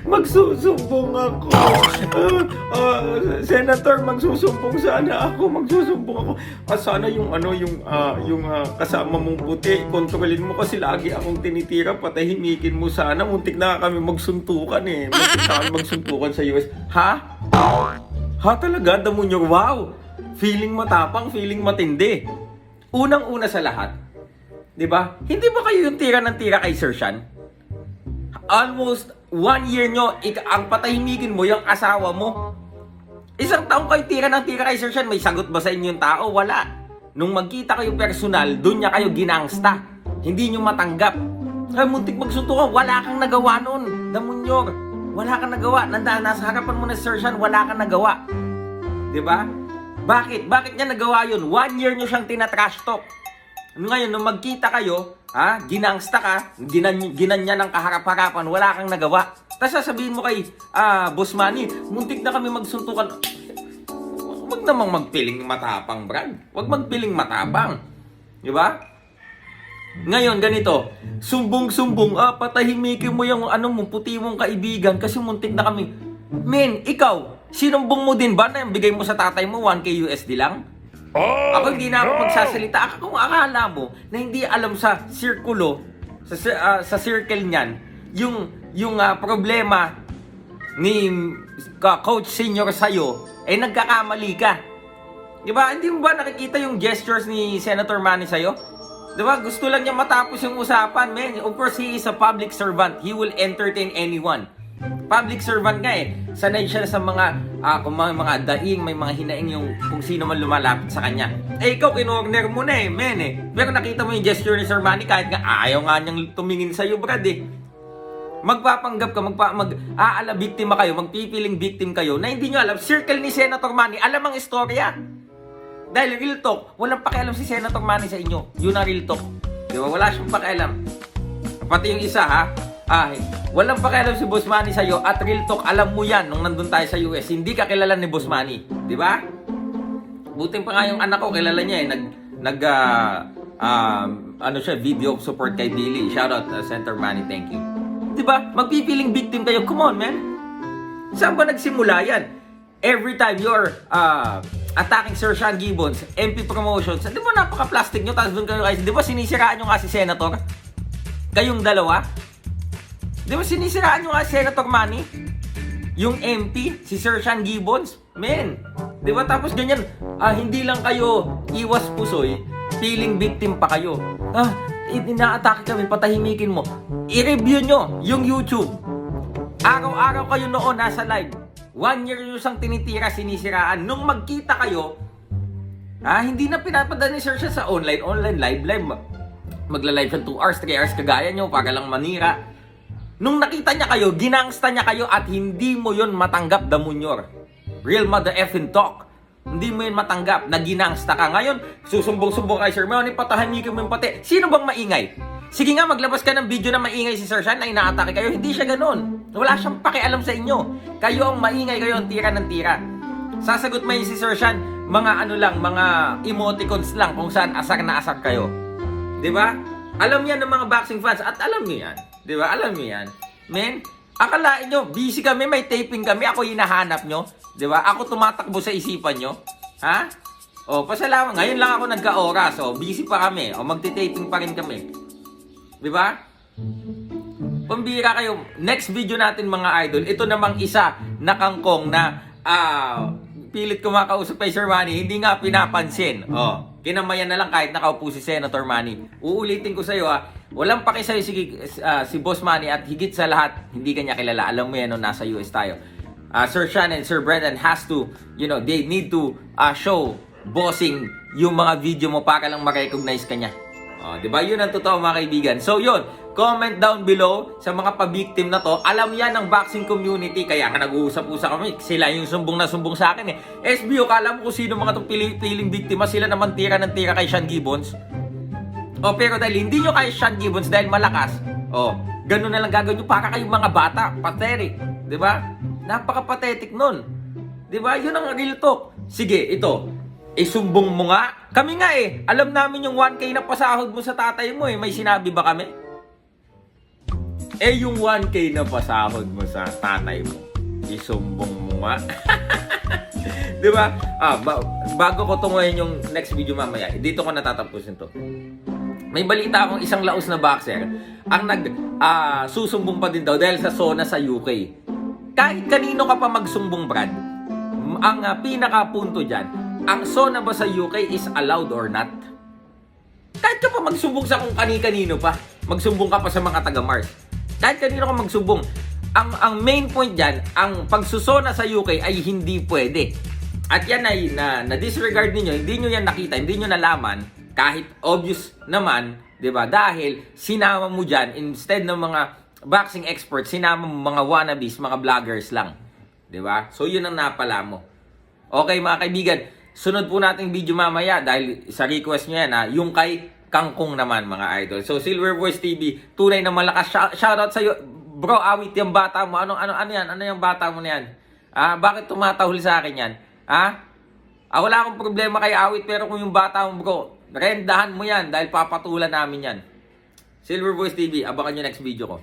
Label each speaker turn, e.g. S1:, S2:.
S1: Magsusumbong ako. Senator, magsusumbong sana ako. Magsusumbong ako. Sana yung kasama mong puti, kontrolin mo kasi lagi akong tinitira, patahimikin mo sana. Muntik na kami magsuntukan eh. Muntik na kami magsuntukan sa US. Ha? Ha talaga, Damunyor? Wow! Feeling matapang, feeling matindi. Unang-una sa lahat, di ba? Hindi ba kayo yung tira ng tira kay Sir Sean? Almost 1 year nyo, ang patahimikin mo yung asawa mo. Isang taong kayo tira ng tira kay Sir Sean, may sagot ba sa inyo yung tao? Wala. Nung magkita kayo personal, dun niya kayo ginangsta. Hindi nyo matanggap. Ay, muntik magsuntukan, wala kang nagawa nun. Damunyor, wala kang nagawa. Nasa harapan mo na Sir Sean, wala kang nagawa. Diba? Bakit? Bakit niya nagawa yun? 1 year nyo siyang tinatrash talk. Ngayon, nung magkita kayo, ginangsta ka, ginanya ng kaharap-harapan, wala kang nagawa. Tapos sasabihin mo kay Boss Manny, muntik na kami magsuntukan. Huwag namang magpiling matapang, Brad. Huwag magpiling matapang. Diba? Ngayon, ganito, sumbong-sumbong, patahimikin mo yung puti mong kaibigan kasi muntik na kami. Men, ikaw, sinumbong mo din ba na yung bigay mo sa tatay mo 1K USD lang? Ako hindi na ako magsasalita. Kung akala mo na hindi alam sa sirkulo, sa circle niyan, yung problema ni Coach Senior sa'yo, nagkakamali ka. Diba? Hindi mo ba nakikita yung gestures ni Senator Manny sa'yo? Diba? Gusto lang niya matapos yung usapan, man. Of course, he is a public servant. He will entertain anyone. Public servant nga eh. Sanay siya sa kung mga daing, may mga hinaing yung kung sino man lumalapit sa kanya. Ikaw, kinorner mo na men eh. Pero nakita mo yung gesture ni Sir Manny, kahit nga ayaw nga niyang tumingin sa'yo, Brad eh. Magpapanggap ka, biktima kayo, magpipiling victim kayo, na hindi nyo alam, circle ni Senator Manny, alam ang istorya. Dahil real talk, walang pakialam si Senator Manny sa inyo. Yun ang real talk. Diba? Wala siyang pakialam. Pati yung isa walang pakialam si Boss Manny sa'yo at real talk, alam mo yan nung nandun tayo sa US. Hindi ka kilala ni Boss Manny. Di ba? Buting pa nga yung anak ko, kilala niya eh. Video support kay Billy. Shoutout, Senator Manny, thank you. Di ba? Magpipiling victim kayo. Come on, man. Saan ba nagsimula yan? Every time you're attacking Sir Sean Gibbons, MP promotions, di ba napaka-plastic nyo? Tapos doon kayo guys, di ba sinisiraan nyo nga si Senator? Kayong dalawa? Di ba sinisiraan nyo nga Senator Manny? Yung MP, si Sir Sean Gibbons? Men, di ba tapos ganyan, hindi lang kayo iwas pusoy, feeling victim pa kayo. Ina-atake kami, patahimikin mo. I-review nyo yung YouTube. Araw-araw kayo noon nasa live. 1 year yung isang tinitira, sinisiraan. Nung magkita kayo, hindi na pinapadala ni Sir Sean sa online live. Magla-live siya 2 hours, 3 hours kagaya nyo para lang manira. Nung nakita niya kayo, ginangsta niya kayo at hindi mo yon matanggap, Damunyor. Real mother effing talk. Hindi mo yun matanggap na ginangsta ka. Ngayon, susumbong-sumbong kay Sir Manny, patahimikin mo yung pati. Sino bang maingay? Sige nga, maglabas ka ng video na maingay si Sir Sean na inaatake kayo. Hindi siya ganun. Wala siyang pakialam sa inyo. Kayo ang maingay, kayo ang tira ng tira. Sasagot mo yun si Sir Sean, mga mga emoticons lang kung saan asar na asar kayo. Diba? Alam yan ng mga boxing fans at alam nyo yan. Diba? Alam nyo yan. Men, akalain nyo, busy kami, may taping kami, ako hinahanap nyo. Diba? Ako tumatakbo sa isipan nyo. Ha? Pasalamat. Ngayon lang ako nagka-oras. Busy pa kami. Magti-taping pa rin kami. Diba? Pambira kayo. Next video natin mga idol. Ito namang isa na kangkong na pilit kumakausap kay Sir Manny. Hindi nga pinapansin. Kinamayan na lang kahit nakaupo si Senator Manny. Uulitin ko sa'yo walang paki sa'yo si Boss Manny at higit sa lahat, hindi kanya kilala. Alam mo yan nung nasa US tayo. Sir Sean and Sir Brendan has to, they need to show bossing yung mga video mo para lang ma-recognize kanya. Diba? Yun ang totoo mga kaibigan. So yun, comment down below sa mga pa-victim na to. Alam yan ng boxing community, kaya nga nag-uusap-usap kami. Sila yung sumbong na sumbong sa akin eh. SBO, kala mo kung sino mga itong piling biktima, sila naman tira ng tira kay Sean Gibbons. Pero dahil hindi nyo kay Sean Gibbons dahil malakas, ganun na lang gagawin nyo para kayong mga bata. Pathetic. Diba? Napaka-pathetic nun. Diba? Yun ang real talk. Sige, ito. Sumbong mo nga. Kami nga alam namin yung 1K na pasahod mo sa tatay mo may sinabi ba kami? Eh, yung 1K na pasahod mo sa tatay mo, isumbong mo nga. Di ba? Bago ko tunguhin yung next video mamaya, dito ko natatapusin to. May balita akong isang laos na boxer ang susumbong pa din daw dahil sa SONA sa UK. Kahit kanino ka pa magsumbong, Brad, ang pinakapunto dyan, ang SONA ba sa UK is allowed or not? Kahit ka pa magsumbong sa kung kani-kanino pa, magsumbong ka pa sa mga taga-Mars. Kahit kanino ka magsumbong, ang main point dyan, ang pagsusona sa UK ay hindi pwede. At yan ay na-disregard ninyo, hindi nyo yan nakita, hindi nyo nalaman, kahit obvious naman, di ba? Dahil sinama mo dyan, instead ng mga boxing experts, sinama mo mga wannabes, mga vloggers lang. Di ba? So yun ang napala mo. Okay mga kaibigan, sunod po nating video mamaya dahil sa request nyo yan, yung kay Kangkong naman mga idol. So Silver Voice TV, tunay na malakas. Shoutout sa iyo. Bro, awit yung bata mo. Ano yan? Ano yung bata mo na yan? Bakit tumatahol sa akin yan? Wala akong problema kay awit, pero kung yung bata mo, bro, rendahan mo yan dahil papatulan namin yan. Silver Voice TV, abangan nyo next video ko.